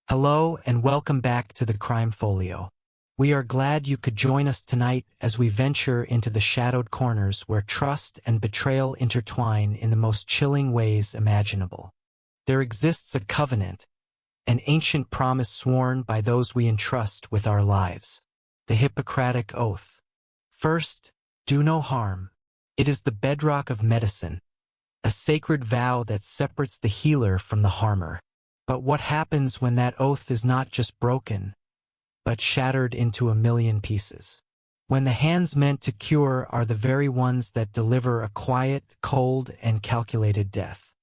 Hello and welcome back to the Crime Folio. We are glad you could join us tonight as we venture into the shadowed corners where trust and betrayal intertwine in the most chilling ways imaginable. There exists a covenant, an ancient promise sworn by those we entrust with our lives, the Hippocratic Oath. First, do no harm. It is the bedrock of medicine, a sacred vow that separates the healer from the harmer. But what happens when that oath is not just broken, but shattered into a million pieces? When the hands meant to cure are the very ones that deliver a quiet, cold, and calculated death.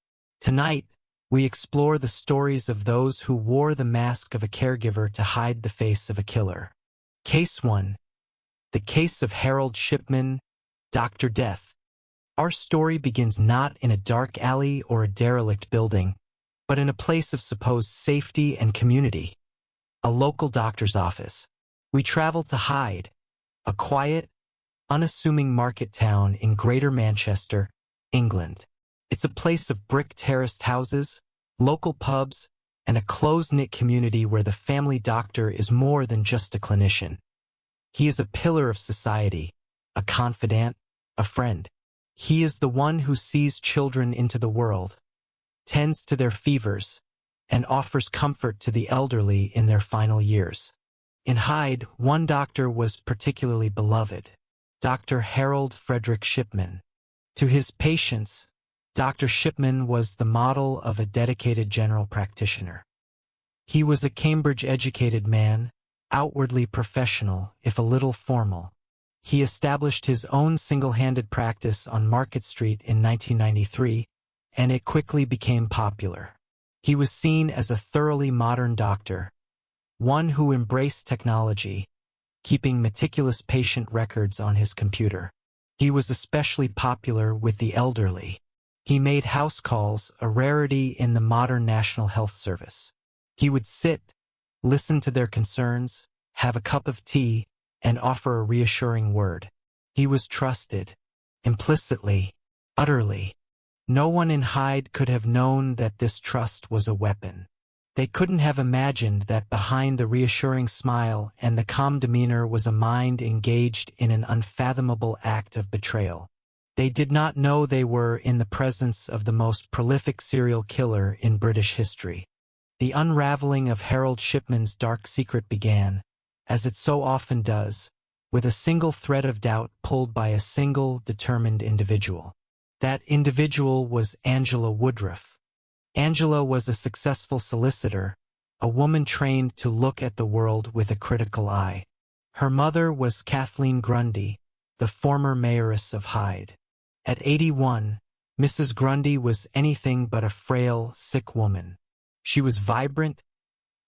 Tonight, we explore the stories of those who wore the mask of a caregiver to hide the face of a killer. Case 1. The case of Harold Shipman, Dr. Death. Our story begins not in a dark alley or a derelict building, but in a place of supposed safety and community, a local doctor's office. We travel to Hyde, a quiet, unassuming market town in Greater Manchester, England. It's a place of brick-terraced houses, local pubs, and a close-knit community where the family doctor is more than just a clinician. He is a pillar of society, a confidant, a friend. He is the one who sees children into the world, tends to their fevers, and offers comfort to the elderly in their final years. In Hyde, one doctor was particularly beloved, Dr. Harold Frederick Shipman. To his patients, Dr. Shipman was the model of a dedicated general practitioner. He was a Cambridge-educated man, outwardly professional, if a little formal. He established his own single-handed practice on Market Street in 1993, and it quickly became popular. He was seen as a thoroughly modern doctor, one who embraced technology, keeping meticulous patient records on his computer. He was especially popular with the elderly. He made house calls a rarity in the modern National Health Service. He would sit, listen to their concerns, have a cup of tea, and offer a reassuring word. He was trusted, implicitly, utterly. No one in Hyde could have known that this trust was a weapon. They couldn't have imagined that behind the reassuring smile and the calm demeanor was a mind engaged in an unfathomable act of betrayal. They did not know they were in the presence of the most prolific serial killer in British history. The unraveling of Harold Shipman's dark secret began, as it so often does, with a single thread of doubt pulled by a single, determined individual. That individual was Angela Woodruff. Angela was a successful solicitor, a woman trained to look at the world with a critical eye. Her mother was Kathleen Grundy, the former mayoress of Hyde. At 81, Mrs. Grundy was anything but a frail, sick woman. She was vibrant,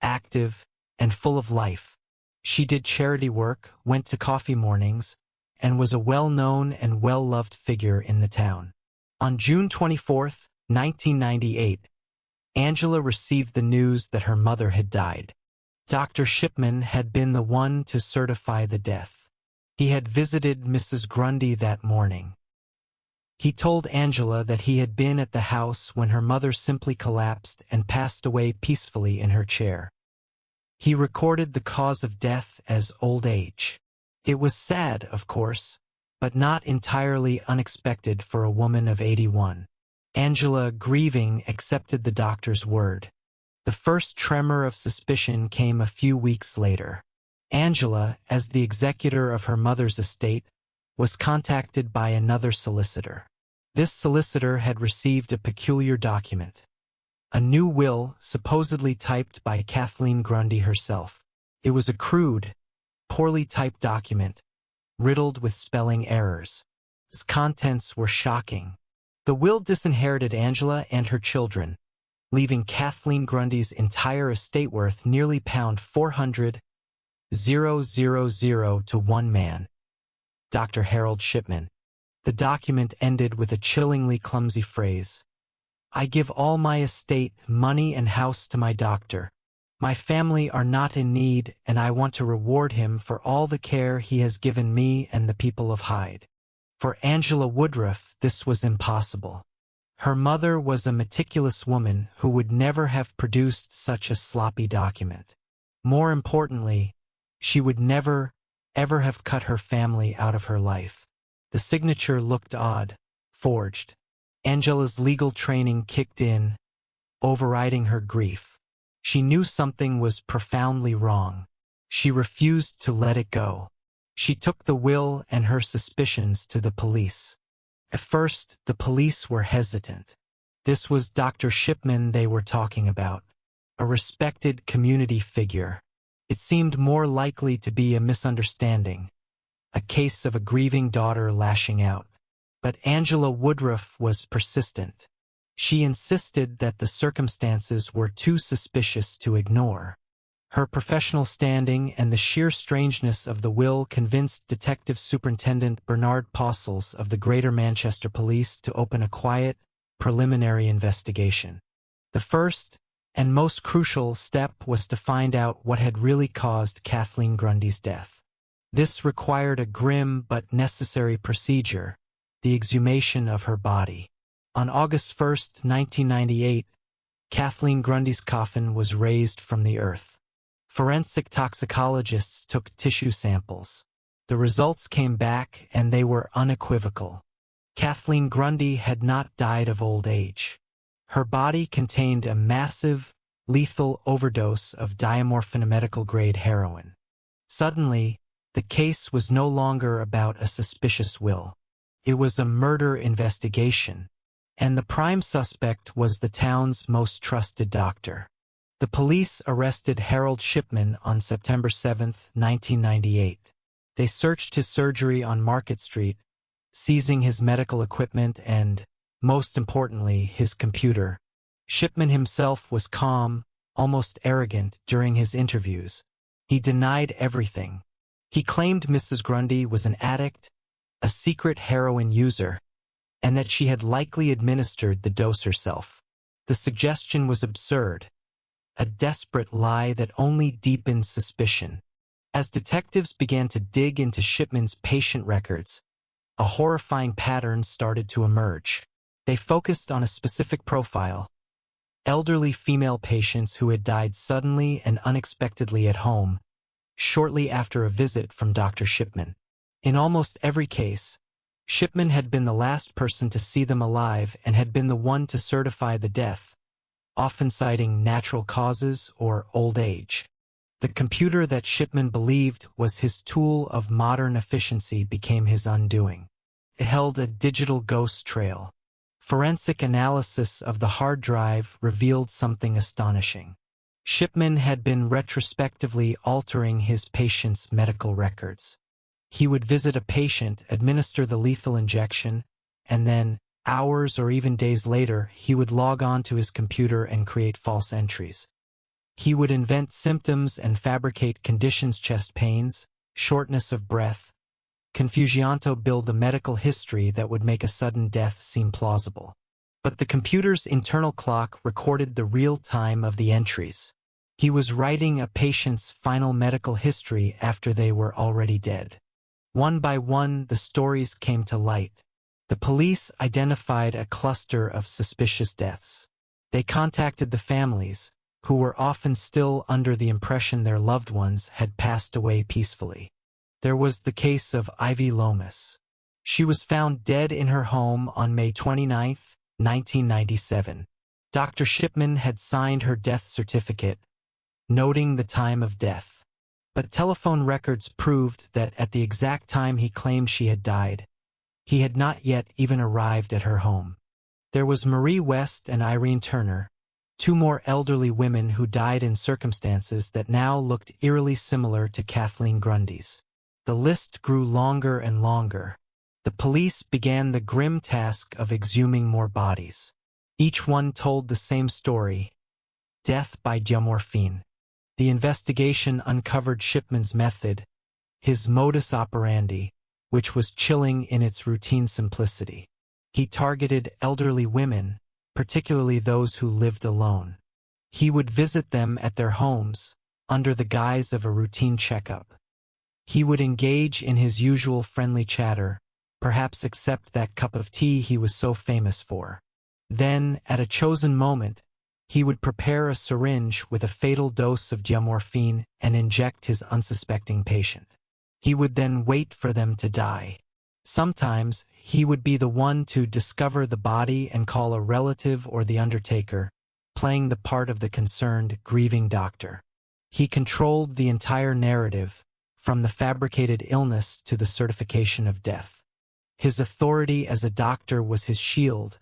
active, and full of life. She did charity work, went to coffee mornings, and was a well-known and well-loved figure in the town. On June 24, 1998, Angela received the news that her mother had died. Dr. Shipman had been the one to certify the death. He had visited Mrs. Grundy that morning. He told Angela that he had been at the house when her mother simply collapsed and passed away peacefully in her chair. He recorded the cause of death as old age. It was sad, of course, but not entirely unexpected for a woman of 81. Angela, grieving, accepted the doctor's word. The first tremor of suspicion came a few weeks later. Angela, as the executor of her mother's estate, was contacted by another solicitor. This solicitor had received a peculiar document. A new will, supposedly typed by Kathleen Grundy herself. It was a crude, poorly typed document, riddled with spelling errors. Its contents were shocking. The will disinherited Angela and her children, leaving Kathleen Grundy's entire estate worth nearly £400,000 to one man, Dr. Harold Shipman. The document ended with a chillingly clumsy phrase. I give all my estate, money and house to my doctor. My family are not in need, and I want to reward him for all the care he has given me and the people of Hyde. For Angela Woodruff, this was impossible. Her mother was a meticulous woman who would never have produced such a sloppy document. More importantly, she would never, ever have cut her family out of her life. The signature looked odd, forged. Angela's legal training kicked in, overriding her grief. She knew something was profoundly wrong. She refused to let it go. She took the will and her suspicions to the police. At first, the police were hesitant. This was Dr. Shipman they were talking about, a respected community figure. It seemed more likely to be a misunderstanding, a case of a grieving daughter lashing out. But Angela Woodruff was persistent. She insisted that the circumstances were too suspicious to ignore. Her professional standing and the sheer strangeness of the will convinced Detective Superintendent Bernard Postles of the Greater Manchester Police to open a quiet, preliminary investigation. The first and most crucial step was to find out what had really caused Kathleen Grundy's death. This required a grim but necessary procedure, the exhumation of her body. On August 1, 1998, Kathleen Grundy's coffin was raised from the earth. Forensic toxicologists took tissue samples. The results came back and they were unequivocal. Kathleen Grundy had not died of old age. Her body contained a massive, lethal overdose of diamorphinomedical-grade heroin. Suddenly, the case was no longer about a suspicious will. It was a murder investigation, and the prime suspect was the town's most trusted doctor. The police arrested Harold Shipman on September 7, 1998. They searched his surgery on Market Street, seizing his medical equipment and, most importantly, his computer. Shipman himself was calm, almost arrogant during his interviews. He denied everything. He claimed Mrs. Grundy was an addict, a secret heroin user, and that she had likely administered the dose herself. The suggestion was absurd, a desperate lie that only deepened suspicion. As detectives began to dig into Shipman's patient records, a horrifying pattern started to emerge. They focused on a specific profile: elderly female patients who had died suddenly and unexpectedly at home, shortly after a visit from Dr. Shipman. In almost every case, Shipman had been the last person to see them alive and had been the one to certify the death, often citing natural causes or old age. The computer that Shipman believed was his tool of modern efficiency became his undoing. It held a digital ghost trail. Forensic analysis of the hard drive revealed something astonishing. Shipman had been retrospectively altering his patients' medical records. He would visit a patient, administer the lethal injection, and then, hours or even days later, he would log on to his computer and create false entries. He would invent symptoms and fabricate conditions: chest pains, shortness of breath, confusion, to build a medical history that would make a sudden death seem plausible. But the computer's internal clock recorded the real time of the entries. He was writing a patient's final medical history after they were already dead. One by one, the stories came to light. The police identified a cluster of suspicious deaths. They contacted the families, who were often still under the impression their loved ones had passed away peacefully. There was the case of Ivy Lomas. She was found dead in her home on May 29, 1997. Dr. Shipman had signed her death certificate, noting the time of death. But telephone records proved that at the exact time he claimed she had died, he had not yet even arrived at her home. There was Marie West and Irene Turner, two more elderly women who died in circumstances that now looked eerily similar to Kathleen Grundy's. The list grew longer and longer. The police began the grim task of exhuming more bodies. Each one told the same story: death by diamorphine. The investigation uncovered Shipman's method, his modus operandi, which was chilling in its routine simplicity. He targeted elderly women, particularly those who lived alone. He would visit them at their homes, under the guise of a routine checkup. He would engage in his usual friendly chatter, perhaps accept that cup of tea he was so famous for. Then, at a chosen moment, he would prepare a syringe with a fatal dose of diamorphine and inject his unsuspecting patient. He would then wait for them to die. Sometimes, he would be the one to discover the body and call a relative or the undertaker, playing the part of the concerned, grieving doctor. He controlled the entire narrative, from the fabricated illness to the certification of death. His authority as a doctor was his shield,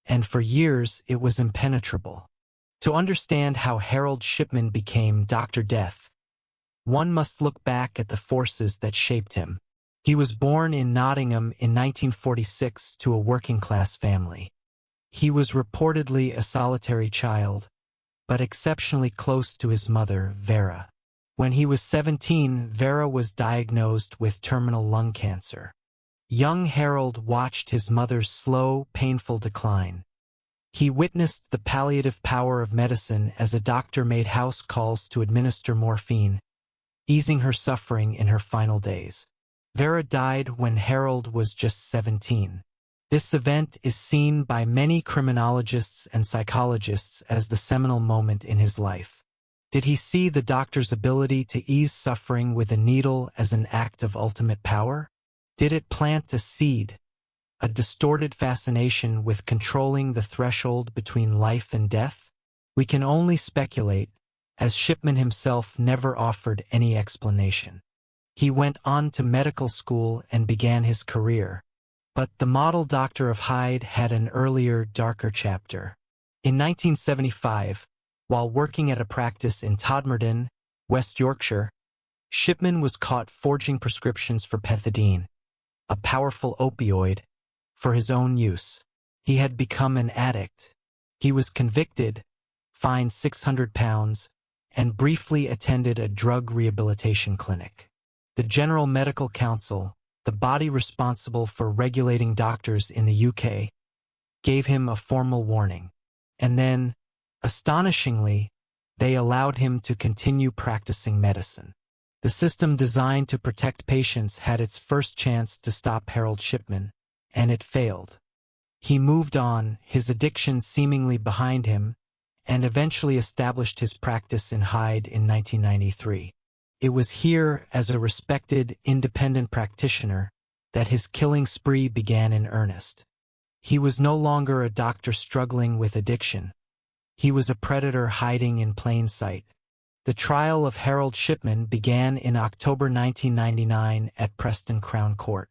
and for years it was impenetrable. To understand how Harold Shipman became Dr. Death, one must look back at the forces that shaped him. He was born in Nottingham in 1946 to a working-class family. He was reportedly a solitary child, but exceptionally close to his mother, Vera. When he was 17, Vera was diagnosed with terminal lung cancer. Young Harold watched his mother's slow, painful decline. He witnessed the palliative power of medicine as a doctor made house calls to administer morphine, easing her suffering in her final days. Vera died when Harold was just 17. This event is seen by many criminologists and psychologists as the seminal moment in his life. Did he see the doctor's ability to ease suffering with a needle as an act of ultimate power? Did it plant a seed, a distorted fascination with controlling the threshold between life and death? We can only speculate, as Shipman himself never offered any explanation. He went on to medical school and began his career. But the model doctor of Hyde had an earlier, darker chapter. In 1975, while working at a practice in Todmorden, West Yorkshire, Shipman was caught forging prescriptions for pethidine, a powerful opioid, for his own use. He had become an addict. He was convicted, fined £600, and briefly attended a drug rehabilitation clinic. The General Medical Council, the body responsible for regulating doctors in the UK, gave him a formal warning. And then, astonishingly, they allowed him to continue practicing medicine. The system designed to protect patients had its first chance to stop Harold Shipman, and it failed. He moved on, his addiction seemingly behind him, and eventually established his practice in Hyde in 1993. It was here, as a respected, independent practitioner, that his killing spree began in earnest. He was no longer a doctor struggling with addiction. He was a predator hiding in plain sight. The trial of Harold Shipman began in October 1999 at Preston Crown Court.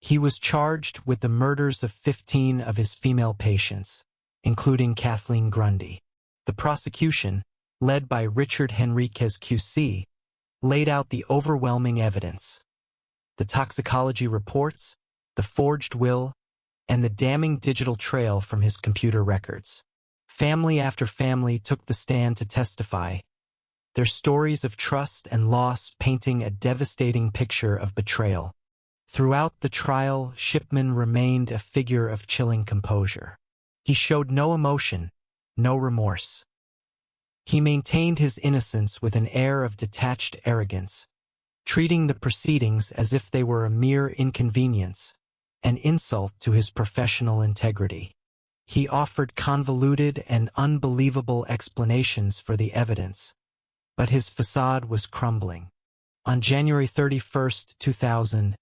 He was charged with the murders of 15 of his female patients, including Kathleen Grundy. The prosecution, led by Richard Henriquez QC, laid out the overwhelming evidence. The toxicology reports, the forged will, and the damning digital trail from his computer records. Family after family took the stand to testify, their stories of trust and loss painting a devastating picture of betrayal. Throughout the trial, Shipman remained a figure of chilling composure. He showed no emotion, no remorse. He maintained his innocence with an air of detached arrogance, treating the proceedings as if they were a mere inconvenience, an insult to his professional integrity. He offered convoluted and unbelievable explanations for the evidence, but his facade was crumbling. On January 31, 2000,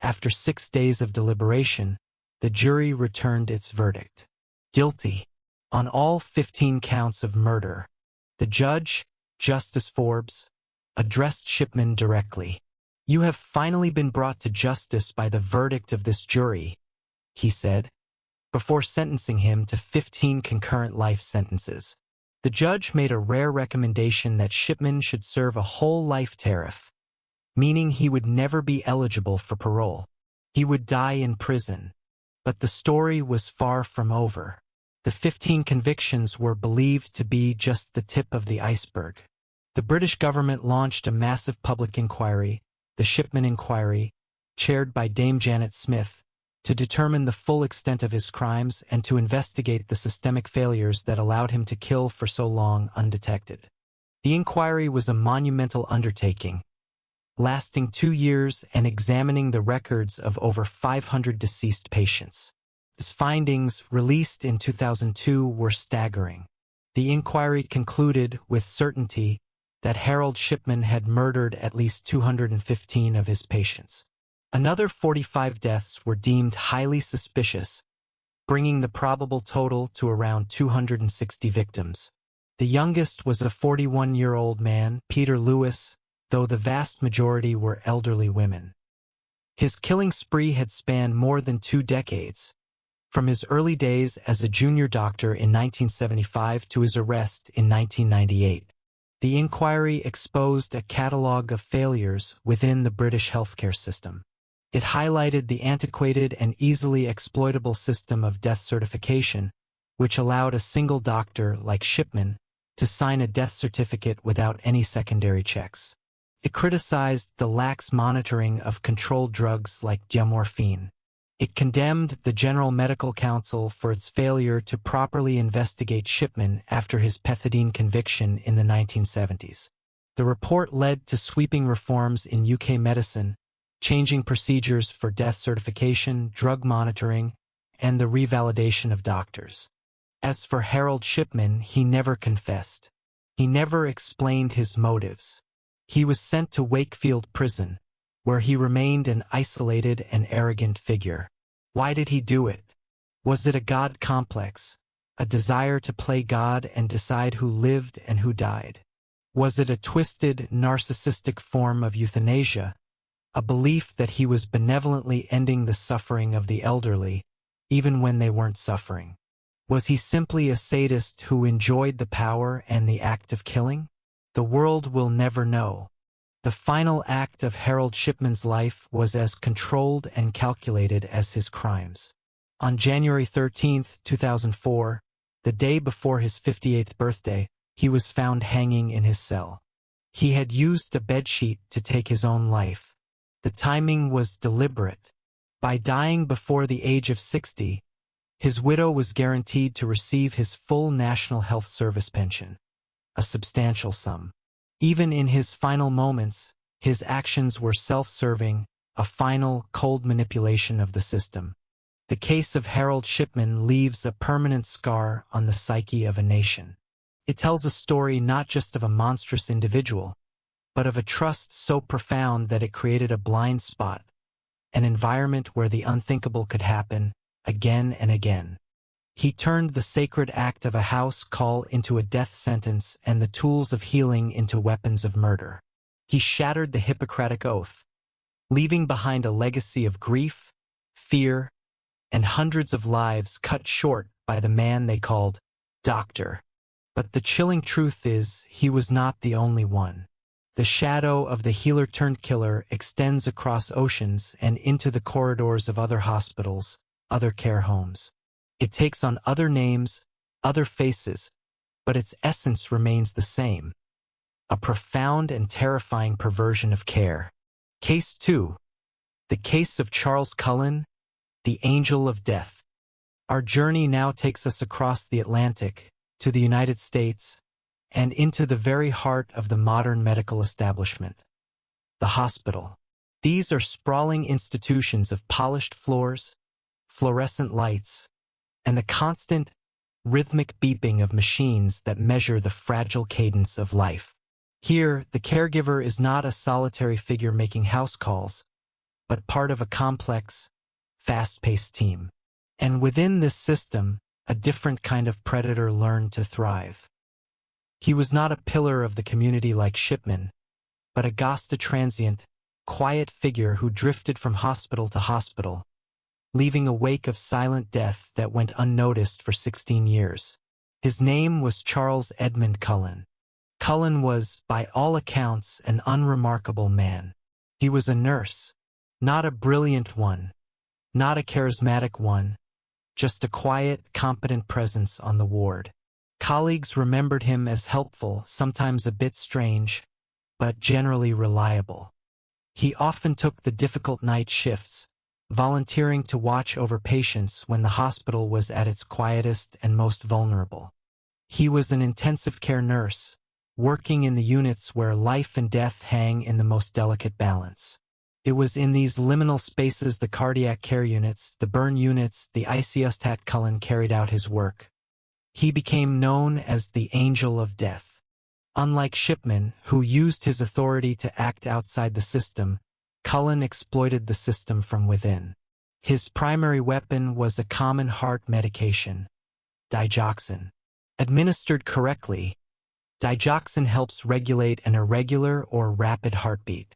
after 6 days of deliberation, the jury returned its verdict. Guilty on all 15 counts of murder. The judge, Justice Forbes, addressed Shipman directly. "You have finally been brought to justice by the verdict of this jury," he said, before sentencing him to 15 concurrent life sentences. The judge made a rare recommendation that Shipman should serve a whole life tariff, meaning he would never be eligible for parole. He would die in prison. But the story was far from over. The 15 convictions were believed to be just the tip of the iceberg. The British government launched a massive public inquiry, the Shipman Inquiry, chaired by Dame Janet Smith, to determine the full extent of his crimes and to investigate the systemic failures that allowed him to kill for so long undetected. The inquiry was a monumental undertaking, lasting 2 years and examining the records of over 500 deceased patients. His findings, released in 2002, were staggering. The inquiry concluded with certainty that Harold Shipman had murdered at least 215 of his patients. Another 45 deaths were deemed highly suspicious, bringing the probable total to around 260 victims. The youngest was a 41-year-old man, Peter Lewis, though the vast majority were elderly women. His killing spree had spanned more than 2 decades, from his early days as a junior doctor in 1975 to his arrest in 1998. The inquiry exposed a catalogue of failures within the British healthcare system. It highlighted the antiquated and easily exploitable system of death certification, which allowed a single doctor like Shipman to sign a death certificate without any secondary checks. It criticized the lax monitoring of controlled drugs like diamorphine. It condemned the General Medical Council for its failure to properly investigate Shipman after his pethidine conviction in the 1970s. The report led to sweeping reforms in UK medicine, changing procedures for death certification, drug monitoring, and the revalidation of doctors. As for Harold Shipman, he never confessed. He never explained his motives. He was sent to Wakefield Prison, where he remained an isolated and arrogant figure. Why did he do it? Was it a God complex, a desire to play God and decide who lived and who died? Was it a twisted, narcissistic form of euthanasia, a belief that he was benevolently ending the suffering of the elderly, even when they weren't suffering? Was he simply a sadist who enjoyed the power and the act of killing? The world will never know. The final act of Harold Shipman's life was as controlled and calculated as his crimes. On January 13, 2004, the day before his 58th birthday, he was found hanging in his cell. He had used a bedsheet to take his own life. The timing was deliberate. By dying before the age of 60, his widow was guaranteed to receive his full National Health Service pension, a substantial sum. Even in his final moments, his actions were self-serving, a final, cold manipulation of the system. The case of Harold Shipman leaves a permanent scar on the psyche of a nation. It tells a story not just of a monstrous individual, but of a trust so profound that it created a blind spot, an environment where the unthinkable could happen again and again. He turned the sacred act of a house call into a death sentence and the tools of healing into weapons of murder. He shattered the Hippocratic oath, leaving behind a legacy of grief, fear, and hundreds of lives cut short by the man they called Doctor. But the chilling truth is, he was not the only one. The shadow of the healer-turned-killer extends across oceans and into the corridors of other hospitals, other care homes. It takes on other names, other faces, but its essence remains the same. A profound and terrifying perversion of care. Case 2. The case of Charles Cullen, the Angel of Death. Our journey now takes us across the Atlantic, to the United States, and into the very heart of the modern medical establishment. The hospital. These are sprawling institutions of polished floors, fluorescent lights, and the constant, rhythmic beeping of machines that measure the fragile cadence of life. Here, the caregiver is not a solitary figure making house calls, but part of a complex, fast-paced team. And within this system, a different kind of predator learned to thrive. He was not a pillar of the community like Shipman, but a ghost transient, quiet figure who drifted from hospital to hospital, leaving a wake of silent death that went unnoticed for 16 years. His name was Charles Edmund Cullen. Cullen was, by all accounts, an unremarkable man. He was a nurse, not a brilliant one, not a charismatic one, just a quiet, competent presence on the ward. Colleagues remembered him as helpful, sometimes a bit strange, but generally reliable. He often took the difficult night shifts, volunteering to watch over patients when the hospital was at its quietest and most vulnerable. He was an intensive care nurse, working in the units where life and death hang in the most delicate balance. It was in these liminal spaces the cardiac care units, the burn units, the ICUs that Cullen carried out his work. He became known as the Angel of Death. Unlike Shipman, who used his authority to act outside the system, Cullen exploited the system from within. His primary weapon was a common heart medication, digoxin. Administered correctly, digoxin helps regulate an irregular or rapid heartbeat.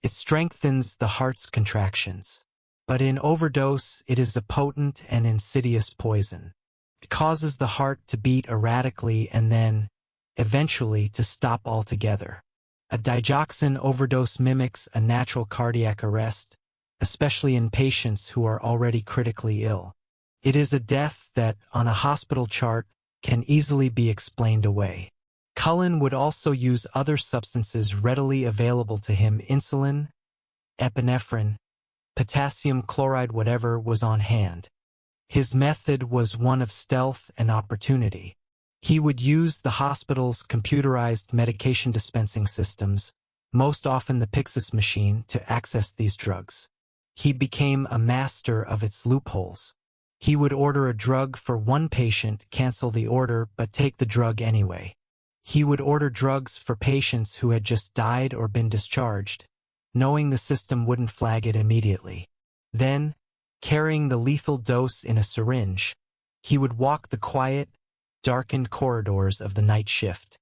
It strengthens the heart's contractions. But in overdose, it is a potent and insidious poison. It causes the heart to beat erratically and then, eventually, to stop altogether. A digoxin overdose mimics a natural cardiac arrest, especially in patients who are already critically ill. It is a death that, on a hospital chart, can easily be explained away. Cullen would also use other substances readily available to him: insulin, epinephrine, potassium chloride, whatever was on hand. His method was one of stealth and opportunity. He would use the hospital's computerized medication dispensing systems, most often the Pyxis machine, to access these drugs. He became a master of its loopholes. He would order a drug for one patient, cancel the order, but take the drug anyway. He would order drugs for patients who had just died or been discharged, knowing the system wouldn't flag it immediately. Then, carrying the lethal dose in a syringe, he would walk the quiet, darkened corridors of the night shift.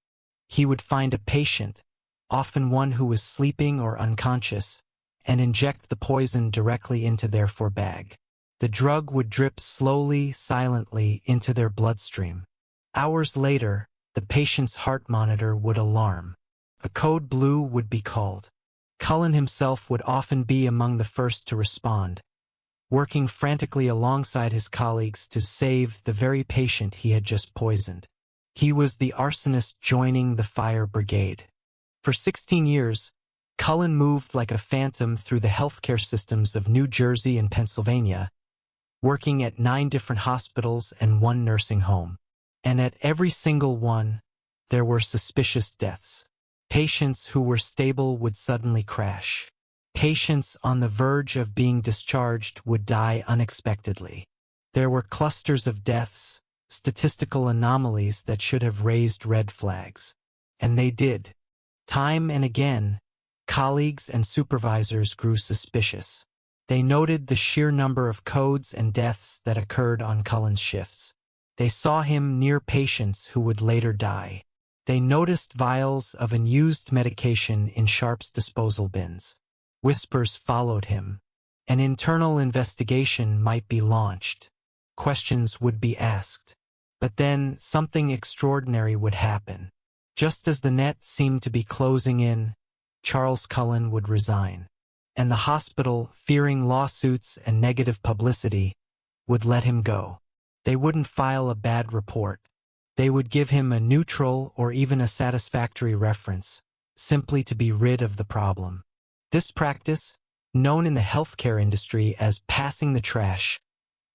He would find a patient, often one who was sleeping or unconscious, and inject the poison directly into their bag. The drug would drip slowly, silently into their bloodstream. Hours later, the patient's heart monitor would alarm. A code blue would be called. Cullen himself would often be among the first to respond, working frantically alongside his colleagues to save the very patient he had just poisoned. He was the arsonist joining the fire brigade. For 16 years, Cullen moved like a phantom through the healthcare systems of New Jersey and Pennsylvania, working at 9 different hospitals and 1 nursing home. And at every single one, there were suspicious deaths. Patients who were stable would suddenly crash. Patients on the verge of being discharged would die unexpectedly. There were clusters of deaths, statistical anomalies that should have raised red flags. And they did. Time and again, colleagues and supervisors grew suspicious. They noted the sheer number of codes and deaths that occurred on Cullen's shifts. They saw him near patients who would later die. They noticed vials of unused medication in Sharp's disposal bins. Whispers followed him. An internal investigation might be launched. Questions would be asked. But then something extraordinary would happen. Just as the net seemed to be closing in, Charles Cullen would resign. And the hospital, fearing lawsuits and negative publicity, would let him go. They wouldn't file a bad report. They would give him a neutral or even a satisfactory reference, simply to be rid of the problem. This practice, known in the healthcare industry as passing the trash,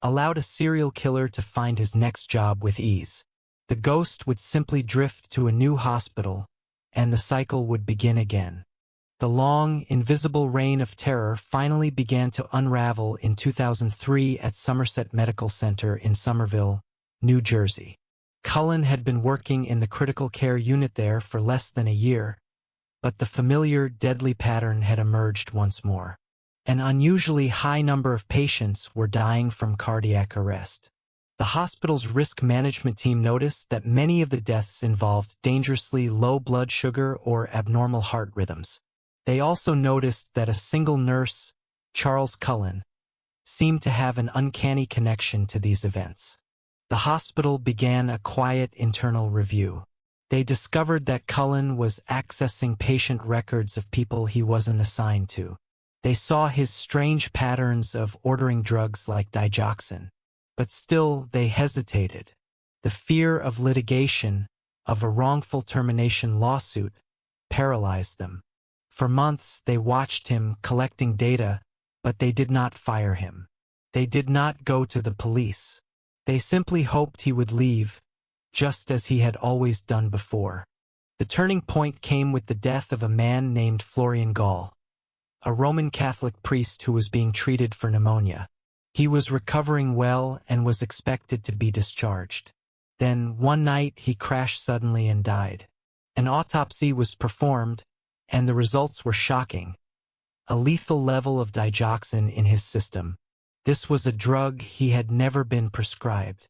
allowed a serial killer to find his next job with ease. The ghost would simply drift to a new hospital, and the cycle would begin again. The long, invisible reign of terror finally began to unravel in 2003 at Somerset Medical Center in Somerville, New Jersey. Cullen had been working in the critical care unit there for less than a year, but the familiar, deadly pattern had emerged once more. An unusually high number of patients were dying from cardiac arrest. The hospital's risk management team noticed that many of the deaths involved dangerously low blood sugar or abnormal heart rhythms. They also noticed that a single nurse, Charles Cullen, seemed to have an uncanny connection to these events. The hospital began a quiet internal review. They discovered that Cullen was accessing patient records of people he wasn't assigned to. They saw his strange patterns of ordering drugs like digoxin. But still, they hesitated. The fear of litigation, of a wrongful termination lawsuit, paralyzed them. For months, they watched him collecting data, but they did not fire him. They did not go to the police. They simply hoped he would leave, just as he had always done before. The turning point came with the death of a man named Florian Gall. a Roman Catholic priest who was being treated for pneumonia. He was recovering well and was expected to be discharged. Then, one night, he crashed suddenly and died. An autopsy was performed, and the results were shocking. A lethal level of digoxin in his system. This was a drug he had never been prescribed.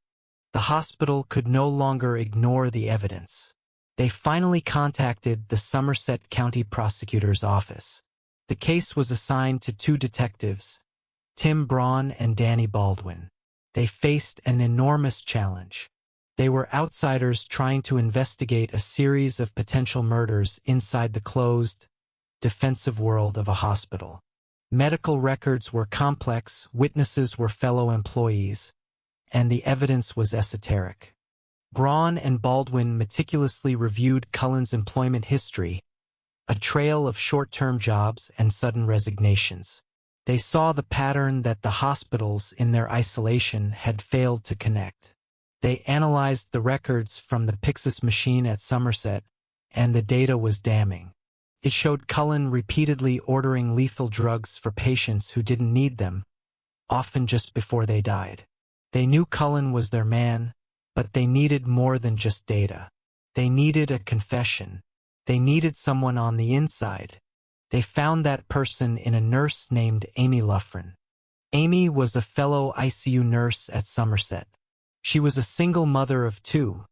The hospital could no longer ignore the evidence. They finally contacted the Somerset County Prosecutor's Office. The case was assigned to two detectives, Tim Braun and Danny Baldwin. They faced an enormous challenge. They were outsiders trying to investigate a series of potential murders inside the closed, defensive world of a hospital. Medical records were complex, witnesses were fellow employees, and the evidence was esoteric. Braun and Baldwin meticulously reviewed Cullen's employment history, a trail of short-term jobs and sudden resignations. They saw the pattern that the hospitals in their isolation had failed to connect. They analyzed the records from the Pyxis machine at Somerset, and the data was damning. It showed Cullen repeatedly ordering lethal drugs for patients who didn't need them, often just before they died. They knew Cullen was their man, but they needed more than just data. They needed a confession. They needed someone on the inside. They found that person in a nurse named Amy Luffren. Amy was a fellow ICU nurse at Somerset. She was a single mother of two,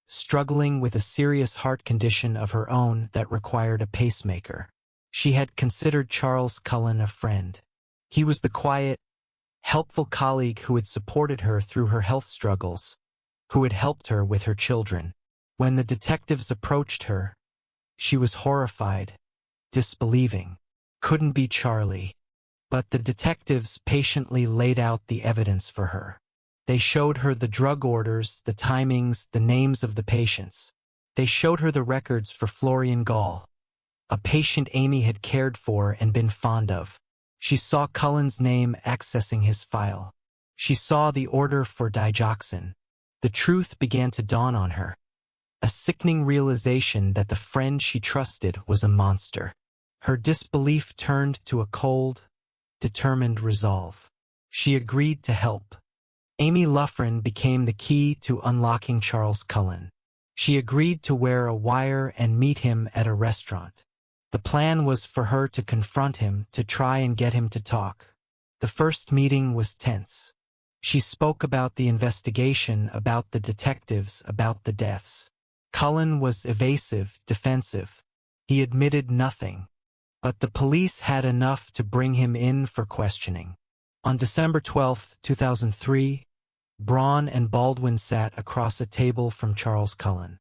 struggling with a serious heart condition of her own that required a pacemaker. She had considered Charles Cullen a friend. He was the quiet, helpful colleague who had supported her through her health struggles, who had helped her with her children. When the detectives approached her, she was horrified, disbelieving. Couldn't be Charlie. But the detectives patiently laid out the evidence for her. They showed her the drug orders, the timings, the names of the patients. They showed her the records for Florian Gall, a patient Amy had cared for and been fond of. She saw Cullen's name accessing his file. She saw the order for digoxin. The truth began to dawn on her. A sickening realization that the friend she trusted was a monster. Her disbelief turned to a cold, determined resolve. She agreed to help. Amy Luffren became the key to unlocking Charles Cullen. She agreed to wear a wire and meet him at a restaurant. The plan was for her to confront him, to try and get him to talk. The first meeting was tense. She spoke about the investigation, about the detectives, about the deaths. Cullen was evasive, defensive. He admitted nothing. But the police had enough to bring him in for questioning. On December 12, 2003, Braun and Baldwin sat across a table from Charles Cullen.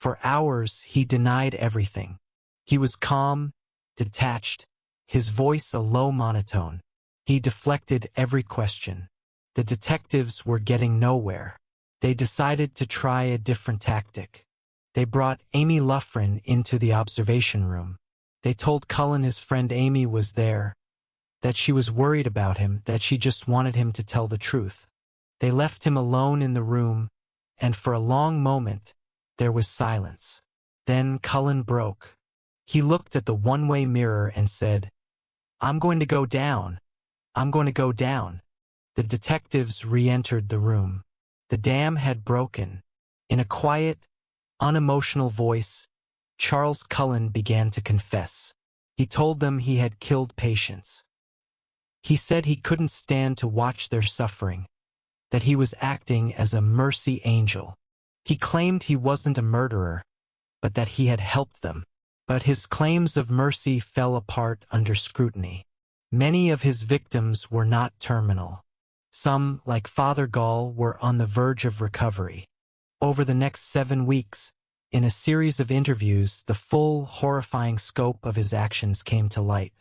For hours, he denied everything. He was calm, detached, his voice a low monotone. He deflected every question. The detectives were getting nowhere. They decided to try a different tactic. They brought Amy Luffren into the observation room. They told Cullen his friend Amy was there, that she was worried about him, that she just wanted him to tell the truth. They left him alone in the room, and for a long moment, there was silence. Then Cullen broke. He looked at the one-way mirror and said, "I'm going to go down. I'm going to go down." The detectives re-entered the room. The dam had broken. In a quiet, unemotional voice, Charles Cullen began to confess. He told them he had killed patients. He said he couldn't stand to watch their suffering, that he was acting as a mercy angel. He claimed he wasn't a murderer, but that he had helped them. But his claims of mercy fell apart under scrutiny. Many of his victims were not terminal. Some, like Father Gall, were on the verge of recovery. Over the next 7 weeks, in a series of interviews, the full, horrifying scope of his actions came to light.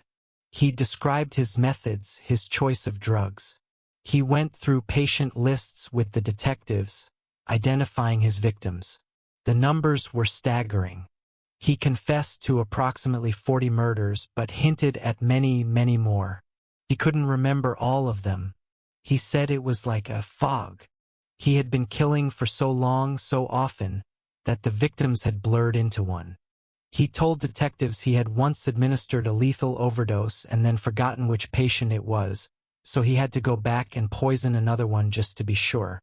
He described his methods, his choice of drugs. He went through patient lists with the detectives, identifying his victims. The numbers were staggering. He confessed to approximately 40 murders, but hinted at many, many more. He couldn't remember all of them. He said it was like a fog. He had been killing for so long, so often, that the victims had blurred into one. He told detectives he had once administered a lethal overdose and then forgotten which patient it was, so he had to go back and poison another one just to be sure.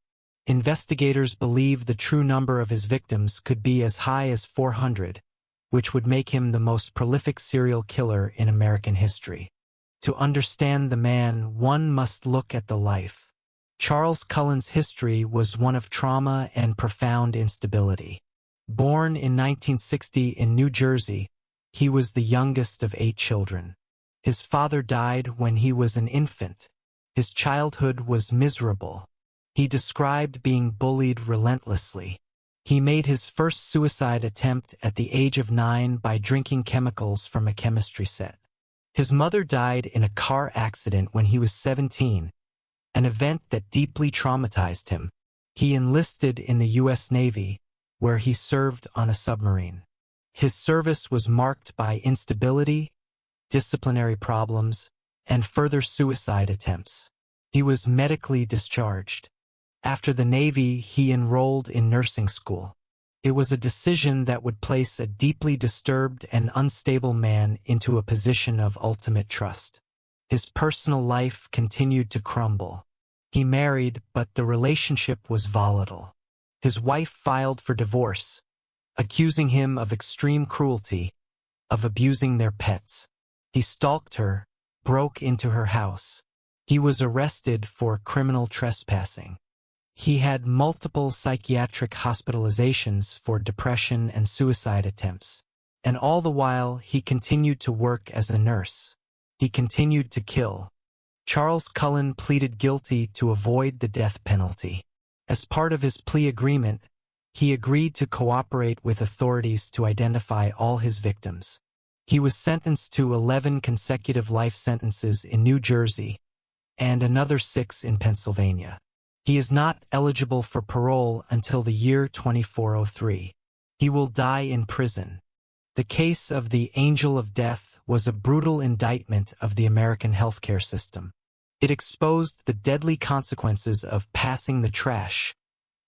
Investigators believe the true number of his victims could be as high as 400, which would make him the most prolific serial killer in American history. To understand the man, one must look at the life. Charles Cullen's history was one of trauma and profound instability. Born in 1960 in New Jersey, he was the youngest of 8 children. His father died when he was an infant. His childhood was miserable. He described being bullied relentlessly. He made his first suicide attempt at the age of 9 by drinking chemicals from a chemistry set. His mother died in a car accident when he was 17, an event that deeply traumatized him. He enlisted in the U.S. Navy, where he served on a submarine. His service was marked by instability, disciplinary problems, and further suicide attempts. He was medically discharged. After the Navy, he enrolled in nursing school. It was a decision that would place a deeply disturbed and unstable man into a position of ultimate trust. His personal life continued to crumble. He married, but the relationship was volatile. His wife filed for divorce, accusing him of extreme cruelty, of abusing their pets. He stalked her, broke into her house. He was arrested for criminal trespassing. He had multiple psychiatric hospitalizations for depression and suicide attempts. And all the while, he continued to work as a nurse. He continued to kill. Charles Cullen pleaded guilty to avoid the death penalty. As part of his plea agreement, he agreed to cooperate with authorities to identify all his victims. He was sentenced to 11 consecutive life sentences in New Jersey and another 6 in Pennsylvania. He is not eligible for parole until the year 2403. He will die in prison. The case of the Angel of Death was a brutal indictment of the American healthcare system. It exposed the deadly consequences of passing the trash,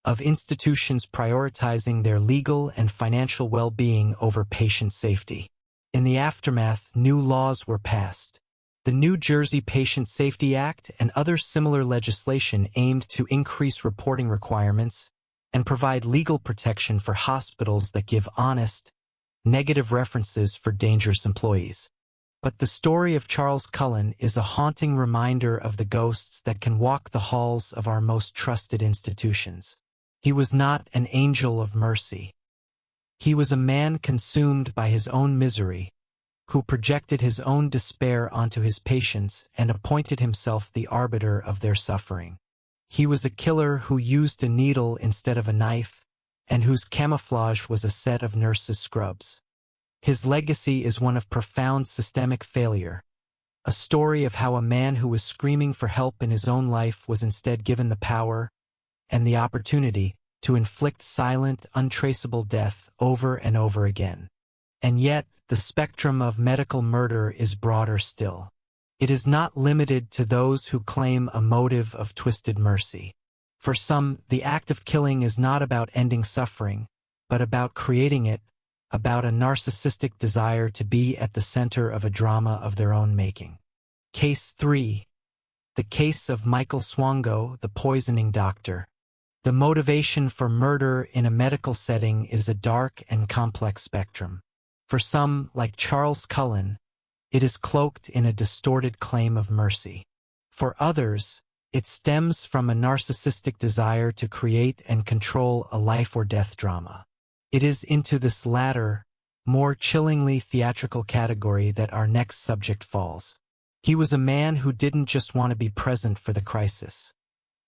of institutions prioritizing their legal and financial well-being over patient safety. In the aftermath, new laws were passed. The New Jersey Patient Safety Act and other similar legislation aimed to increase reporting requirements and provide legal protection for hospitals that give honest, negative references for dangerous employees. But the story of Charles Cullen is a haunting reminder of the ghosts that can walk the halls of our most trusted institutions. He was not an angel of mercy. He was a man consumed by his own misery, who projected his own despair onto his patients and appointed himself the arbiter of their suffering. He was a killer who used a needle instead of a knife, and whose camouflage was a set of nurses' scrubs. His legacy is one of profound systemic failure, a story of how a man who was screaming for help in his own life was instead given the power and the opportunity to inflict silent, untraceable death over and over again. And yet, the spectrum of medical murder is broader still. It is not limited to those who claim a motive of twisted mercy. For some, the act of killing is not about ending suffering, but about creating it, about a narcissistic desire to be at the center of a drama of their own making. Case 3. The case of Michael Swango, the poisoning doctor. The motivation for murder in a medical setting is a dark and complex spectrum. For some, like Charles Cullen, it is cloaked in a distorted claim of mercy. For others, it stems from a narcissistic desire to create and control a life-or-death drama. It is into this latter, more chillingly theatrical category that our next subject falls. He was a man who didn't just want to be present for the crisis.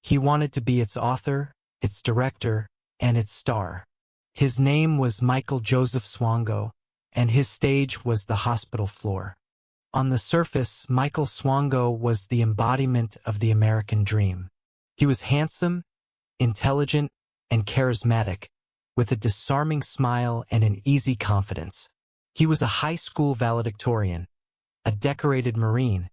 He wanted to be its author, its director, and its star. His name was Michael Joseph Swango, and his stage was the hospital floor. On the surface, Michael Swango was the embodiment of the American dream. He was handsome, intelligent, and charismatic, with a disarming smile and an easy confidence. He was a high school valedictorian, a decorated Marine,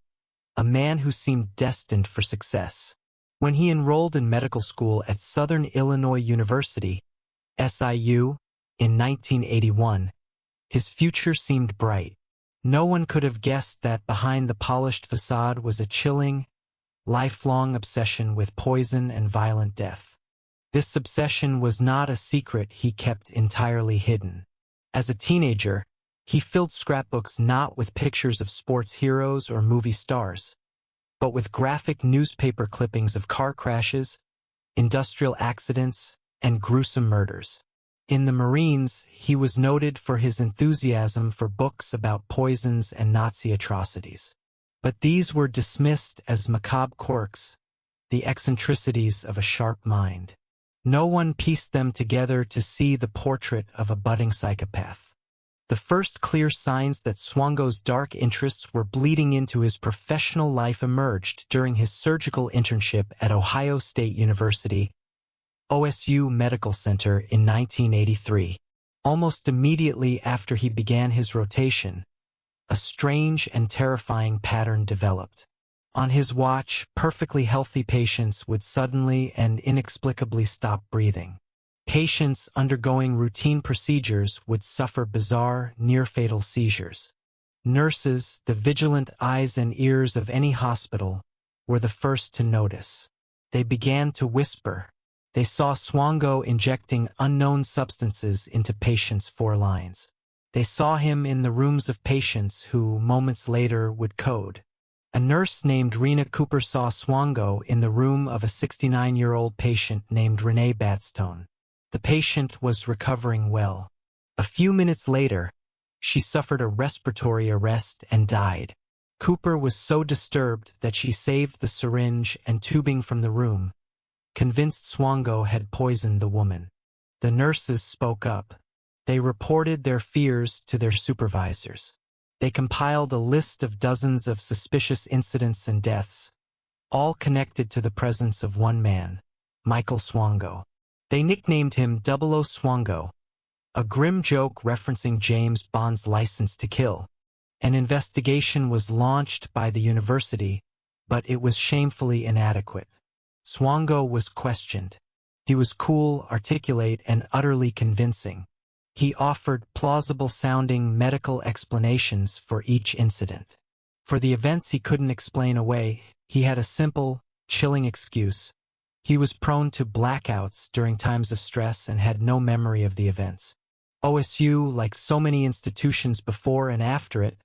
a man who seemed destined for success. When he enrolled in medical school at Southern Illinois University, SIU, in 1981, His future seemed bright. No one could have guessed that behind the polished facade was a chilling, lifelong obsession with poison and violent death. This obsession was not a secret he kept entirely hidden. As a teenager, he filled scrapbooks not with pictures of sports heroes or movie stars, but with graphic newspaper clippings of car crashes, industrial accidents, and gruesome murders. In the Marines, he was noted for his enthusiasm for books about poisons and Nazi atrocities. But these were dismissed as macabre quirks, the eccentricities of a sharp mind. No one pieced them together to see the portrait of a budding psychopath. The first clear signs that Swango's dark interests were bleeding into his professional life emerged during his surgical internship at Ohio State University, OSU Medical Center in 1983. Almost immediately after he began his rotation, a strange and terrifying pattern developed. On his watch, perfectly healthy patients would suddenly and inexplicably stop breathing. Patients undergoing routine procedures would suffer bizarre, near-fatal seizures. Nurses, the vigilant eyes and ears of any hospital, were the first to notice. They began to whisper. They saw Swango injecting unknown substances into patients' forelines. They saw him in the rooms of patients who, moments later, would code. A nurse named Rena Cooper saw Swango in the room of a 69-year-old patient named Renee Batstone. The patient was recovering well. A few minutes later, she suffered a respiratory arrest and died. Cooper was so disturbed that she saved the syringe and tubing from the room, convinced Swango had poisoned the woman. The nurses spoke up. They reported their fears to their supervisors. They compiled a list of dozens of suspicious incidents and deaths, all connected to the presence of one man, Michael Swango. They nicknamed him 00 Swango, a grim joke referencing James Bond's License to Kill. An investigation was launched by the university, but it was shamefully inadequate. Swango was questioned. He was cool, articulate, and utterly convincing. He offered plausible-sounding medical explanations for each incident. For the events he couldn't explain away, he had a simple, chilling excuse. He was prone to blackouts during times of stress and had no memory of the events. OSU, like so many institutions before and after it,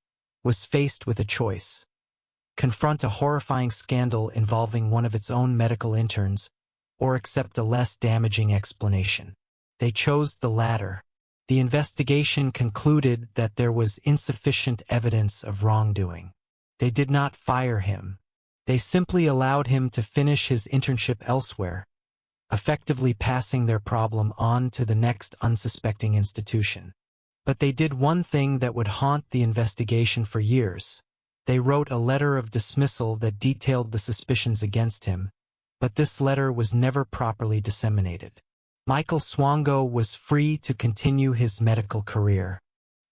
was faced with a choice. Confront a horrifying scandal involving one of its own medical interns, or accept a less damaging explanation. They chose the latter. The investigation concluded that there was insufficient evidence of wrongdoing. They did not fire him. They simply allowed him to finish his internship elsewhere, effectively passing their problem on to the next unsuspecting institution. But they did one thing that would haunt the investigation for years. They wrote a letter of dismissal that detailed the suspicions against him, but this letter was never properly disseminated. Michael Swango was free to continue his medical career.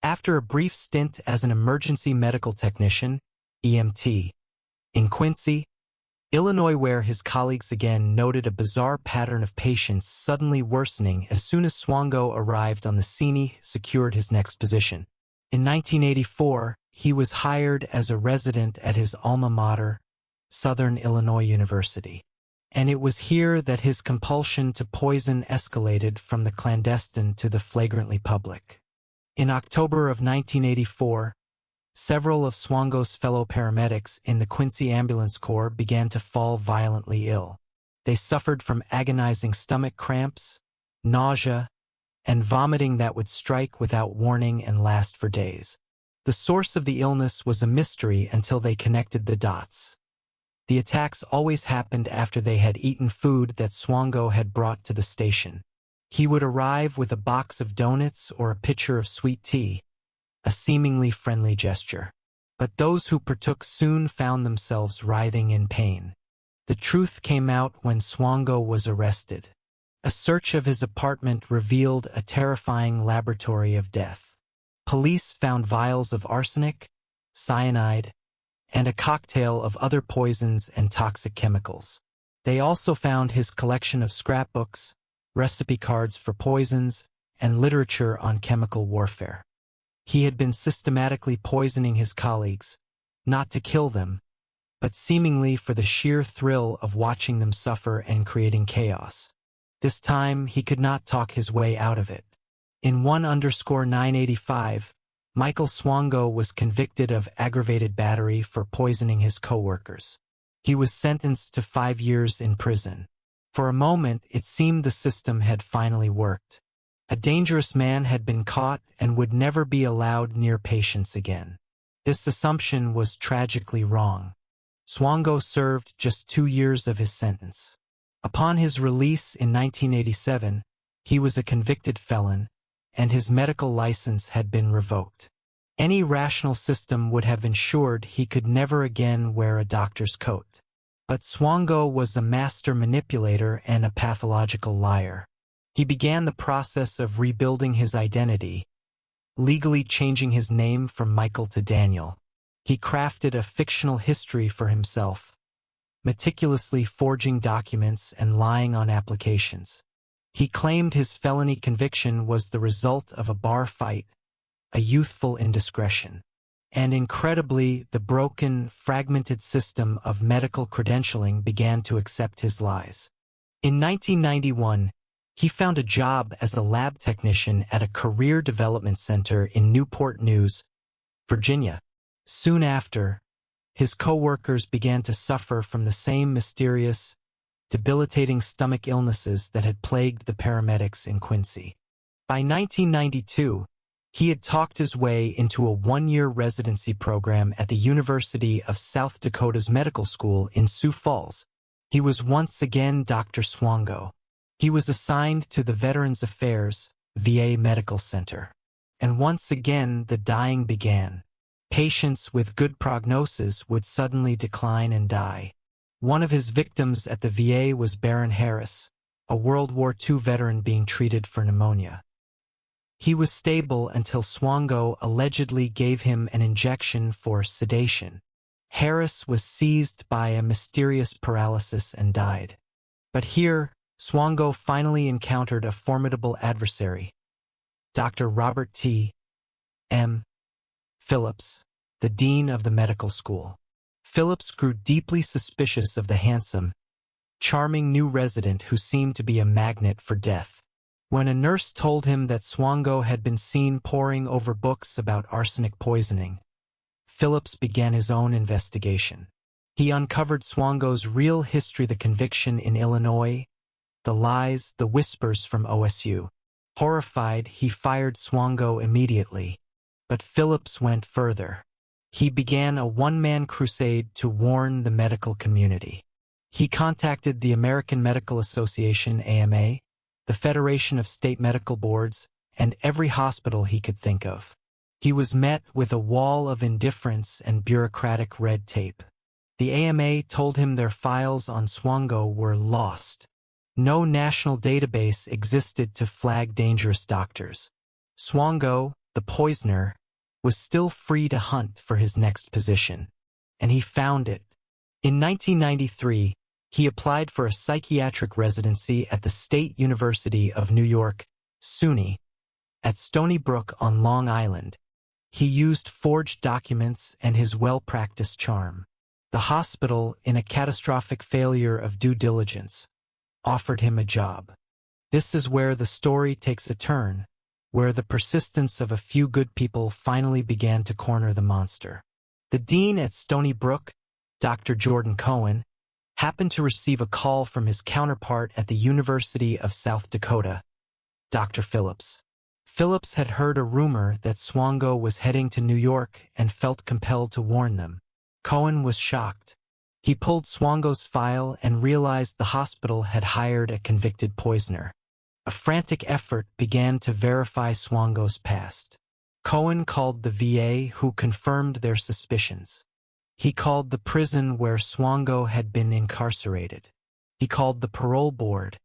After a brief stint as an emergency medical technician, EMT, in Quincy, Illinois, where his colleagues again noted a bizarre pattern of patients suddenly worsening as soon as Swango arrived on the scene, he secured his next position. In 1984, he was hired as a resident at his alma mater, Southern Illinois University. And it was here that his compulsion to poison escalated from the clandestine to the flagrantly public. In October of 1984, several of Swango's fellow paramedics in the Quincy Ambulance Corps began to fall violently ill. They suffered from agonizing stomach cramps, nausea, and vomiting that would strike without warning and last for days. The source of the illness was a mystery until they connected the dots. The attacks always happened after they had eaten food that Swango had brought to the station. He would arrive with a box of donuts or a pitcher of sweet tea, a seemingly friendly gesture. But those who partook soon found themselves writhing in pain. The truth came out when Swango was arrested. A search of his apartment revealed a terrifying laboratory of death. Police found vials of arsenic, cyanide, and a cocktail of other poisons and toxic chemicals. They also found his collection of scrapbooks, recipe cards for poisons, and literature on chemical warfare. He had been systematically poisoning his colleagues, not to kill them, but seemingly for the sheer thrill of watching them suffer and creating chaos. This time, he could not talk his way out of it. In 1_985, Michael Swango was convicted of aggravated battery for poisoning his co-workers. He was sentenced to 5 years in prison. For a moment, it seemed the system had finally worked. A dangerous man had been caught and would never be allowed near patients again. This assumption was tragically wrong. Swango served just 2 years of his sentence. Upon his release in 1987, he was a convicted felon, and his medical license had been revoked. Any rational system would have ensured he could never again wear a doctor's coat. But Swango was a master manipulator and a pathological liar. He began the process of rebuilding his identity, legally changing his name from Michael to Daniel. He crafted a fictional history for himself, meticulously forging documents and lying on applications. He claimed his felony conviction was the result of a bar fight, a youthful indiscretion. And incredibly, the broken, fragmented system of medical credentialing began to accept his lies. In 1991, he found a job as a lab technician at a career development center in Newport News, Virginia. Soon after, his co-workers began to suffer from the same mysterious, debilitating stomach illnesses that had plagued the paramedics in Quincy. By 1992, he had talked his way into a 1-year residency program at the University of South Dakota's Medical School in Sioux Falls. He was once again Dr. Swango. He was assigned to the Veterans Affairs, VA Medical Center. And once again, the dying began. Patients with good prognosis would suddenly decline and die. One of his victims at the VA was Baron Harris, a World War II veteran being treated for pneumonia. He was stable until Swango allegedly gave him an injection for sedation. Harris was seized by a mysterious paralysis and died. But here, Swango finally encountered a formidable adversary, Dr. Robert T. M. Phillips, the dean of the medical school. Phillips grew deeply suspicious of the handsome, charming new resident who seemed to be a magnet for death. When a nurse told him that Swango had been seen poring over books about arsenic poisoning, Phillips began his own investigation. He uncovered Swango's real history, the conviction in Illinois, the lies, the whispers from OSU. Horrified, he fired Swango immediately. But Phillips went further. He began a one-man crusade to warn the medical community. He contacted the American Medical Association, AMA, the Federation of State Medical Boards, and every hospital he could think of. He was met with a wall of indifference and bureaucratic red tape. The AMA told him their files on Swango were lost. No national database existed to flag dangerous doctors. Swango, the poisoner, was still free to hunt for his next position. And he found it. In 1993, he applied for a psychiatric residency at the State University of New York, SUNY, at Stony Brook on Long Island. He used forged documents and his well-practiced charm. The hospital, in a catastrophic failure of due diligence, offered him a job. This is where the story takes a turn, where the persistence of a few good people finally began to corner the monster. The dean at Stony Brook, Dr. Jordan Cohen, happened to receive a call from his counterpart at the University of South Dakota, Dr. Phillips. Phillips had heard a rumor that Swango was heading to New York and felt compelled to warn them. Cohen was shocked. He pulled Swango's file and realized the hospital had hired a convicted poisoner. A frantic effort began to verify Swango's past. Cohen called the VA, who confirmed their suspicions. He called the prison where Swango had been incarcerated. He called the parole board.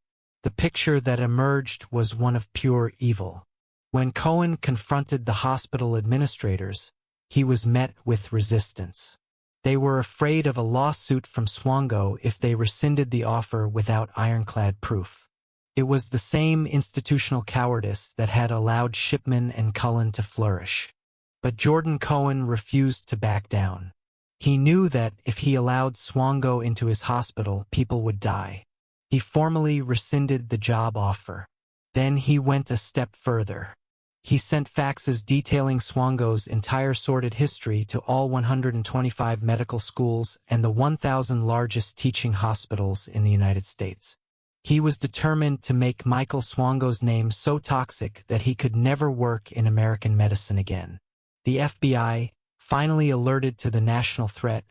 The picture that emerged was one of pure evil. When Cohen confronted the hospital administrators, he was met with resistance. They were afraid of a lawsuit from Swango if they rescinded the offer without ironclad proof. It was the same institutional cowardice that had allowed Shipman and Cullen to flourish. But Jordan Cohen refused to back down. He knew that if he allowed Swango into his hospital, people would die. He formally rescinded the job offer. Then he went a step further. He sent faxes detailing Swango's entire sordid history to all 125 medical schools and the 1,000 largest teaching hospitals in the United States. He was determined to make Michael Swango's name so toxic that he could never work in American medicine again. The FBI, finally alerted to the national threat,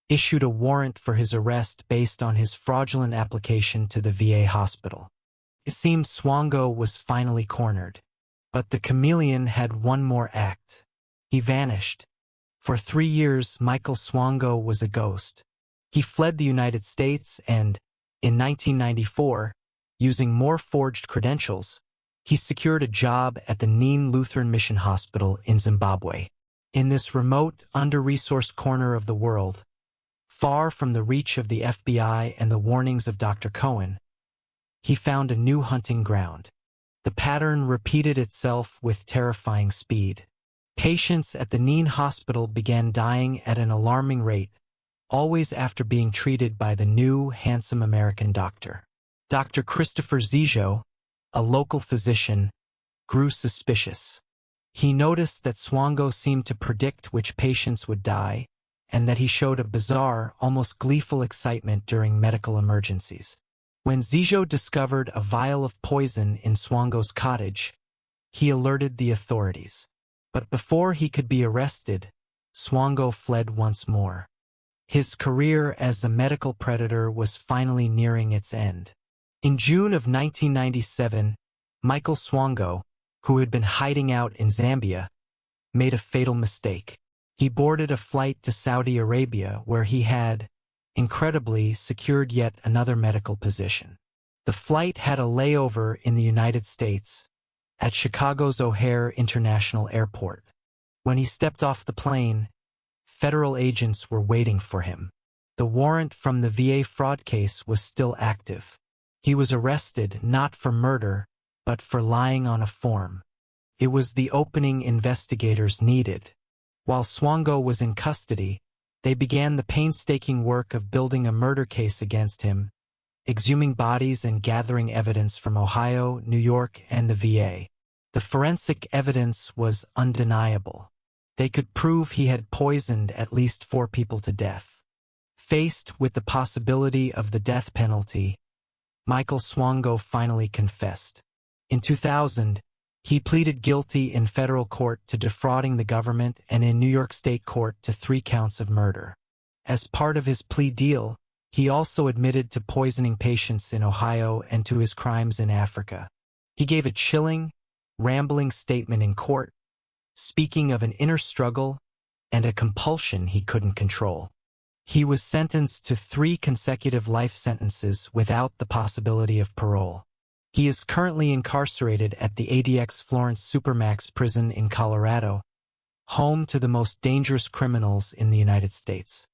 issued a warrant for his arrest based on his fraudulent application to the VA hospital. It seemed Swango was finally cornered. But the chameleon had one more act. He vanished. For 3 years, Michael Swango was a ghost. He fled the United States and, in 1994, using more forged credentials, he secured a job at the Nene Lutheran Mission Hospital in Zimbabwe. In this remote, under-resourced corner of the world, far from the reach of the FBI and the warnings of Dr. Cohen, he found a new hunting ground. The pattern repeated itself with terrifying speed. Patients at the Nene Hospital began dying at an alarming rate, always after being treated by the new, handsome American doctor. Dr. Christopher Zijo, a local physician, grew suspicious. He noticed that Swango seemed to predict which patients would die, and that he showed a bizarre, almost gleeful excitement during medical emergencies. When Zijo discovered a vial of poison in Swango's cottage, he alerted the authorities. But before he could be arrested, Swango fled once more. His career as a medical predator was finally nearing its end. In June of 1997, Michael Swango, who had been hiding out in Zambia, made a fatal mistake. He boarded a flight to Saudi Arabia where he had, incredibly, secured yet another medical position. The flight had a layover in the United States, at Chicago's O'Hare International Airport. When he stepped off the plane, federal agents were waiting for him. The warrant from the VA fraud case was still active. He was arrested not for murder, but for lying on a form. It was the opening investigators needed. While Swango was in custody, they began the painstaking work of building a murder case against him, exhuming bodies and gathering evidence from Ohio, New York, and the VA. The forensic evidence was undeniable. They could prove he had poisoned at least 4 people to death. Faced with the possibility of the death penalty, Michael Swango finally confessed. In 2000, he pleaded guilty in federal court to defrauding the government and in New York State court to 3 counts of murder. As part of his plea deal, he also admitted to poisoning patients in Ohio and to his crimes in Africa. He gave a chilling, rambling statement in court, speaking of an inner struggle and a compulsion he couldn't control. He was sentenced to 3 consecutive life sentences without the possibility of parole. He is currently incarcerated at the ADX Florence Supermax prison in Colorado, home to the most dangerous criminals in the United States.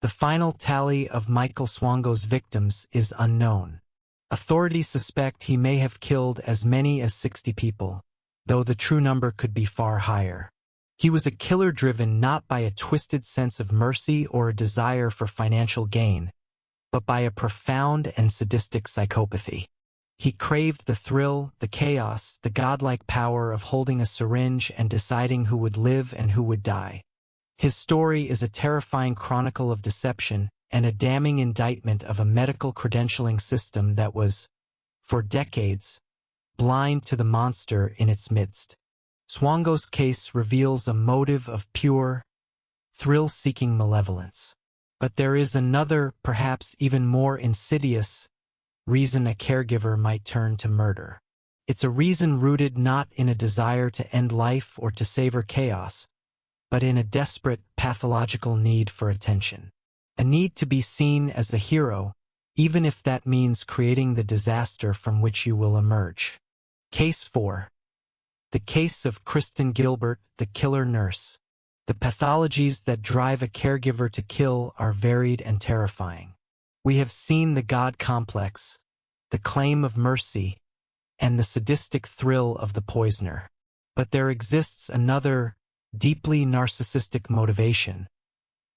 The final tally of Michael Swango's victims is unknown. Authorities suspect he may have killed as many as 60 people, though the true number could be far higher. He was a killer driven not by a twisted sense of mercy or a desire for financial gain, but by a profound and sadistic psychopathy. He craved the thrill, the chaos, the godlike power of holding a syringe and deciding who would live and who would die. His story is a terrifying chronicle of deception and a damning indictment of a medical credentialing system that was, for decades, blind to the monster in its midst. Swango's case reveals a motive of pure, thrill-seeking malevolence. But there is another, perhaps even more insidious, reason a caregiver might turn to murder. It's a reason rooted not in a desire to end life or to savor chaos, but in a desperate, pathological need for attention. A need to be seen as a hero, even if that means creating the disaster from which you will emerge. Case 4. The case of Kristen Gilbert, the killer nurse. The pathologies that drive a caregiver to kill are varied and terrifying. We have seen the God complex, the claim of mercy, and the sadistic thrill of the poisoner. But there exists another, deeply narcissistic motivation,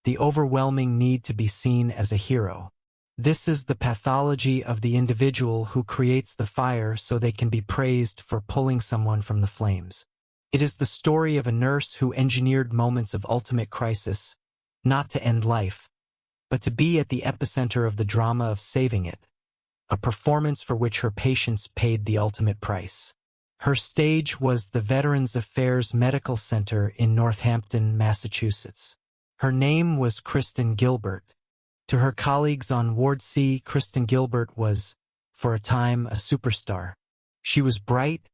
the overwhelming need to be seen as a hero. This is the pathology of the individual who creates the fire so they can be praised for pulling someone from the flames. It is the story of a nurse who engineered moments of ultimate crisis, not to end life, but to be at the epicenter of the drama of saving it, a performance for which her patients paid the ultimate price. Her stage was the Veterans Affairs Medical Center in Northampton, Massachusetts. Her name was Kristen Gilbert. To her colleagues on Ward C, Kristen Gilbert was, for a time, a superstar. She was bright,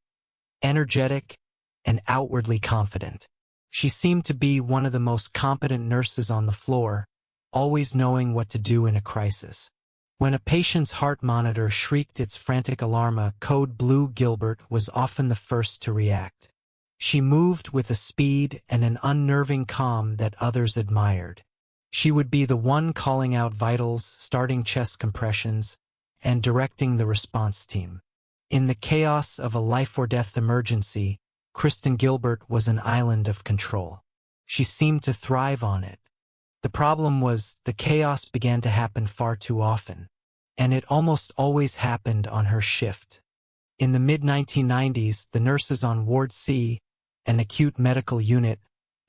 energetic, and outwardly confident. She seemed to be one of the most competent nurses on the floor, always knowing what to do in a crisis. When a patient's heart monitor shrieked its frantic alarm, code blue, Gilbert was often the first to react. She moved with a speed and an unnerving calm that others admired. She would be the one calling out vitals, starting chest compressions, and directing the response team. In the chaos of a life-or-death emergency, Kristen Gilbert was an island of control. She seemed to thrive on it. The problem was, the chaos began to happen far too often, and it almost always happened on her shift. In the mid-1990s, the nurses on Ward C, an acute medical unit,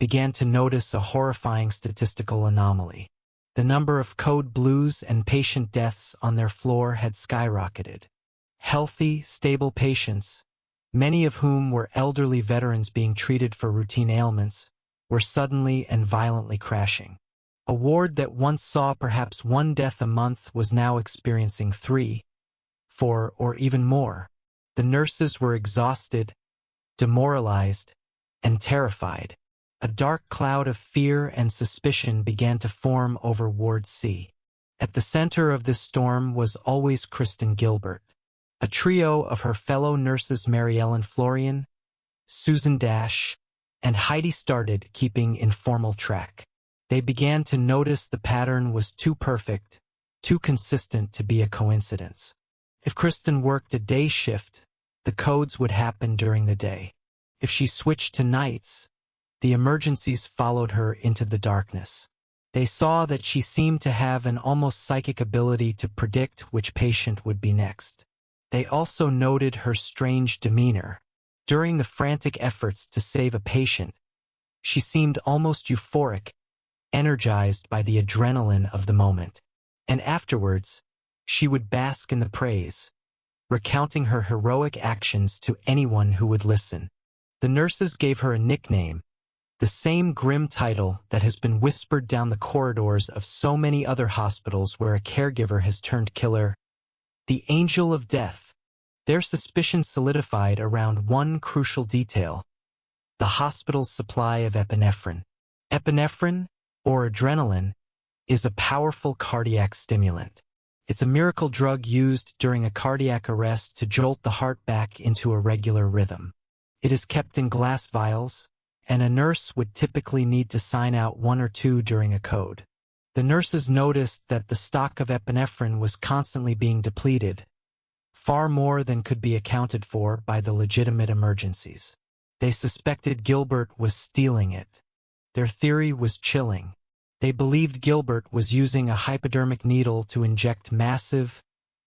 began to notice a horrifying statistical anomaly. The number of code blues and patient deaths on their floor had skyrocketed. Healthy, stable patients, many of whom were elderly veterans being treated for routine ailments, were suddenly and violently crashing. A ward that once saw perhaps one death a month was now experiencing 3, 4, or even more. The nurses were exhausted, demoralized, and terrified. A dark cloud of fear and suspicion began to form over Ward C. At the center of this storm was always Kristen Gilbert. A trio of her fellow nurses, Mary Ellen Florian, Susan Dash, and Heidi started keeping informal track. They began to notice the pattern was too perfect, too consistent to be a coincidence. If Kristen worked a day shift, the codes would happen during the day. If she switched to nights, the emergencies followed her into the darkness. They saw that she seemed to have an almost psychic ability to predict which patient would be next. They also noted her strange demeanor. During the frantic efforts to save a patient, she seemed almost euphoric, energized by the adrenaline of the moment. And afterwards, she would bask in the praise, recounting her heroic actions to anyone who would listen. The nurses gave her a nickname, the same grim title that has been whispered down the corridors of so many other hospitals where a caregiver has turned killer, the Angel of Death. Their suspicion solidified around one crucial detail: the hospital's supply of epinephrine. Epinephrine, or adrenaline, is a powerful cardiac stimulant. It's a miracle drug used during a cardiac arrest to jolt the heart back into a regular rhythm. It is kept in glass vials, and a nurse would typically need to sign out 1 or 2 during a code. The nurses noticed that the stock of epinephrine was constantly being depleted, far more than could be accounted for by the legitimate emergencies. They suspected Gilbert was stealing it. Their theory was chilling. They believed Gilbert was using a hypodermic needle to inject massive,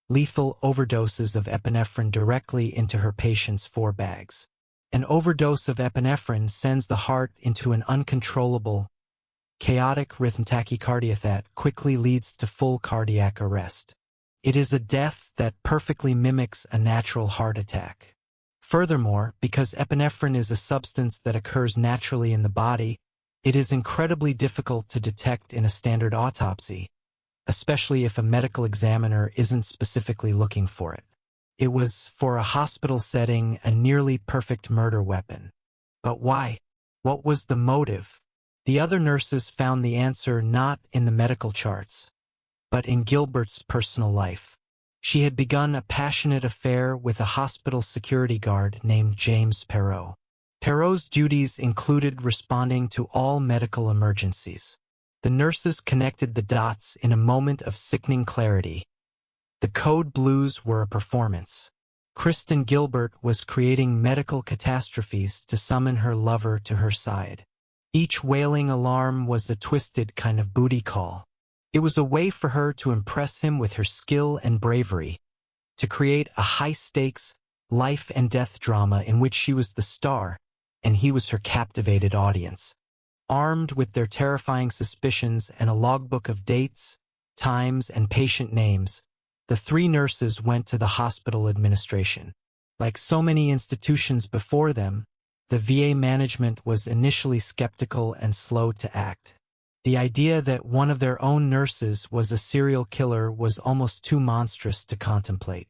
lethal overdoses of epinephrine directly into her patients' forebags. An overdose of epinephrine sends the heart into an uncontrollable, chaotic rhythm. Tachycardia that quickly leads to full cardiac arrest. It is a death that perfectly mimics a natural heart attack. Furthermore, because epinephrine is a substance that occurs naturally in the body, it is incredibly difficult to detect in a standard autopsy, especially if a medical examiner isn't specifically looking for it. It was, for a hospital setting, a nearly perfect murder weapon. But why? What was the motive? The other nurses found the answer not in the medical charts, but in Gilbert's personal life. She had begun a passionate affair with a hospital security guard named James Perot. Perot's duties included responding to all medical emergencies. The nurses connected the dots in a moment of sickening clarity. The code blues were a performance. Kristen Gilbert was creating medical catastrophes to summon her lover to her side. Each wailing alarm was a twisted kind of booty call. It was a way for her to impress him with her skill and bravery, to create a high-stakes, life-and-death drama in which she was the star, and he was her captivated audience. Armed with their terrifying suspicions and a logbook of dates, times, and patient names, the three nurses went to the hospital administration. Like so many institutions before them, the VA management was initially skeptical and slow to act. The idea that one of their own nurses was a serial killer was almost too monstrous to contemplate.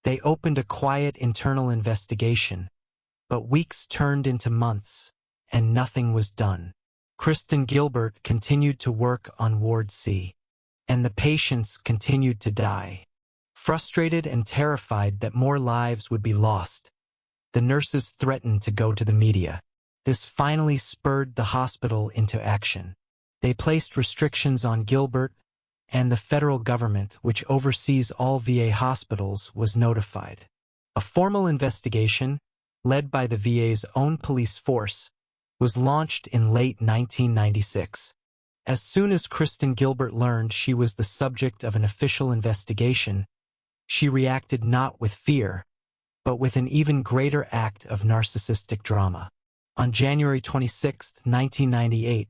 They opened a quiet internal investigation, but weeks turned into months, and nothing was done. Kristen Gilbert continued to work on Ward C, and the patients continued to die. Frustrated and terrified that more lives would be lost, the nurses threatened to go to the media. This finally spurred the hospital into action. They placed restrictions on Gilbert, and the federal government, which oversees all VA hospitals, was notified. A formal investigation, led by the VA's own police force, was launched in late 1996. As soon as Kristen Gilbert learned she was the subject of an official investigation, she reacted not with fear, but with an even greater act of narcissistic drama. On January 26, 1998,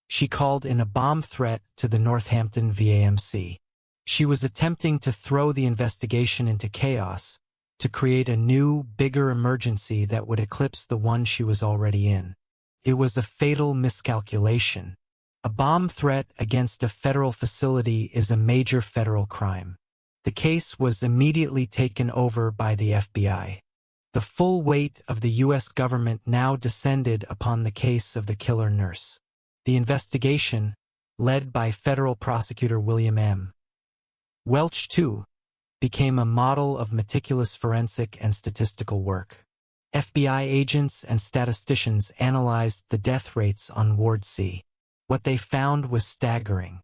she called in a bomb threat to the Northampton VAMC. She was attempting to throw the investigation into chaos, to create a new, bigger emergency that would eclipse the one she was already in. It was a fatal miscalculation. A bomb threat against a federal facility is a major federal crime. The case was immediately taken over by the FBI. The full weight of the U.S. government now descended upon the case of the killer nurse. The investigation, led by federal prosecutor William M. Welch II, became a model of meticulous forensic and statistical work. FBI agents and statisticians analyzed the death rates on Ward C. What they found was staggering.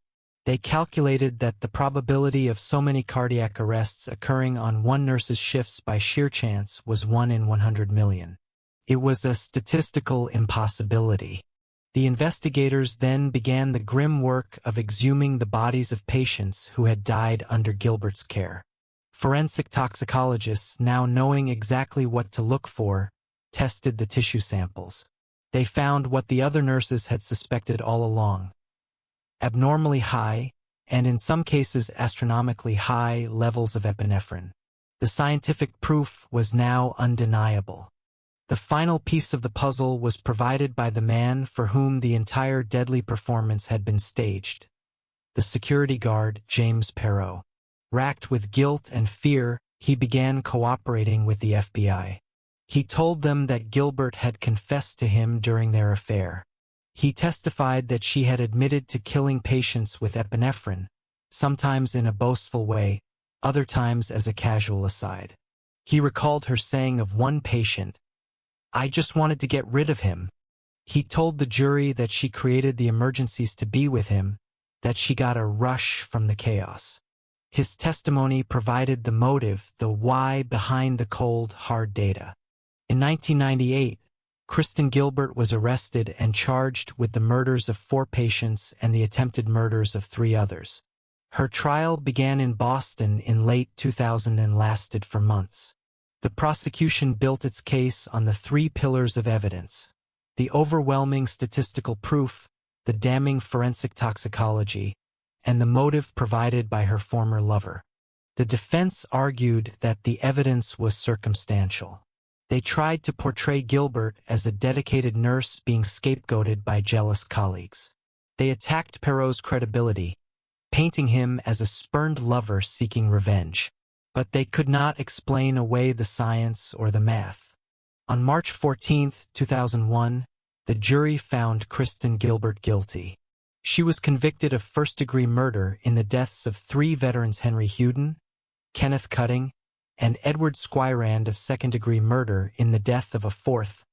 They calculated that the probability of so many cardiac arrests occurring on one nurse's shifts by sheer chance was 1 in 100 million. It was a statistical impossibility. The investigators then began the grim work of exhuming the bodies of patients who had died under Gilbert's care. Forensic toxicologists, now knowing exactly what to look for, tested the tissue samples. They found what the other nurses had suspected all along: abnormally high, and in some cases astronomically high, levels of epinephrine. The scientific proof was now undeniable. The final piece of the puzzle was provided by the man for whom the entire deadly performance had been staged, the security guard James Perot. Racked with guilt and fear, he began cooperating with the FBI. He told them that Gilbert had confessed to him during their affair. He testified that she had admitted to killing patients with epinephrine, sometimes in a boastful way, other times as a casual aside. He recalled her saying of one patient, "I just wanted to get rid of him." He told the jury that she created the emergencies to be with him, that she got a rush from the chaos. His testimony provided the motive, the why behind the cold, hard data. In 1998, Kristen Gilbert was arrested and charged with the murders of 4 patients and the attempted murders of 3 others. Her trial began in Boston in late 2000 and lasted for months. The prosecution built its case on the 3 pillars of evidence: the overwhelming statistical proof, the damning forensic toxicology, and the motive provided by her former lover. The defense argued that the evidence was circumstantial. They tried to portray Gilbert as a dedicated nurse being scapegoated by jealous colleagues. They attacked Perot's credibility, painting him as a spurned lover seeking revenge. But they could not explain away the science or the math. On March 14, 2001, the jury found Kristen Gilbert guilty. She was convicted of first-degree murder in the deaths of 3 veterans: Henry Huden, Kenneth Cutting, and Edward Squirand, of second-degree murder in the death of a 4th,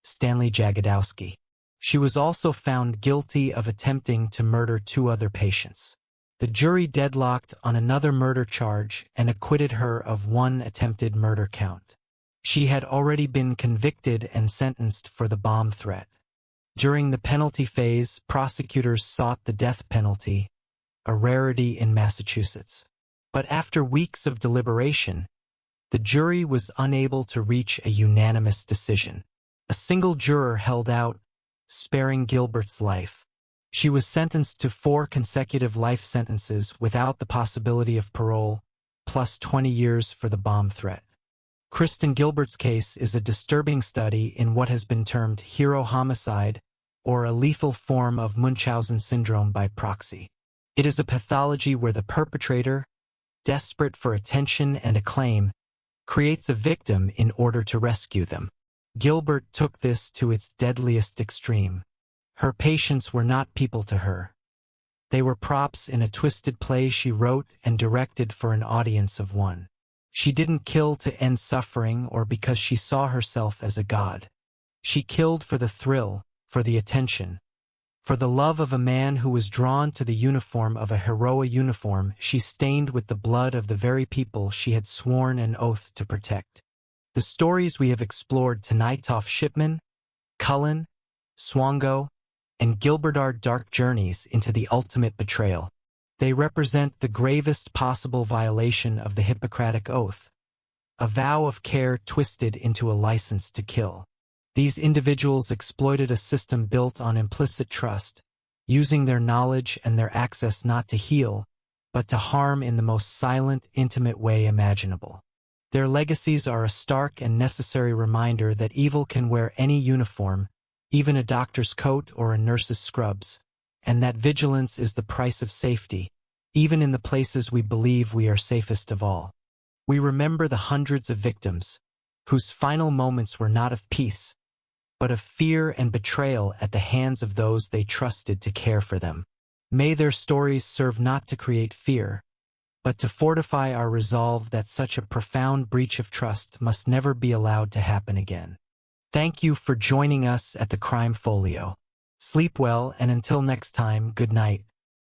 Stanley Jagodowski. She was also found guilty of attempting to murder 2 other patients. The jury deadlocked on another murder charge and acquitted her of 1 attempted murder count. She had already been convicted and sentenced for the bomb threat. During the penalty phase, prosecutors sought the death penalty, a rarity in Massachusetts. But after weeks of deliberation, the jury was unable to reach a unanimous decision. A single juror held out, sparing Gilbert's life. She was sentenced to 4 consecutive life sentences without the possibility of parole, plus 20 years for the bomb threat. Kristen Gilbert's case is a disturbing study in what has been termed hero homicide, or a lethal form of Munchausen syndrome by proxy. It is a pathology where the perpetrator, desperate for attention and acclaim, creates a victim in order to rescue them. Gilbert took this to its deadliest extreme. Her patients were not people to her. They were props in a twisted play she wrote and directed for an audience of one. She didn't kill to end suffering or because she saw herself as a god. She killed for the thrill, for the attention. For the love of a man who was drawn to the uniform of a heroic uniform she stained with the blood of the very people she had sworn an oath to protect. The stories we have explored tonight off Shipman, Cullen, Swango, and Gilbert are dark journeys into the ultimate betrayal. They represent the gravest possible violation of the Hippocratic oath, a vow of care twisted into a license to kill. These individuals exploited a system built on implicit trust, using their knowledge and their access not to heal, but to harm in the most silent, intimate way imaginable. Their legacies are a stark and necessary reminder that evil can wear any uniform, even a doctor's coat or a nurse's scrubs, and that vigilance is the price of safety, even in the places we believe we are safest of all. We remember the hundreds of victims, whose final moments were not of peace, but of fear and betrayal at the hands of those they trusted to care for them. May their stories serve not to create fear, but to fortify our resolve that such a profound breach of trust must never be allowed to happen again. Thank you for joining us at the Crime Folio. Sleep well, and until next time, good night.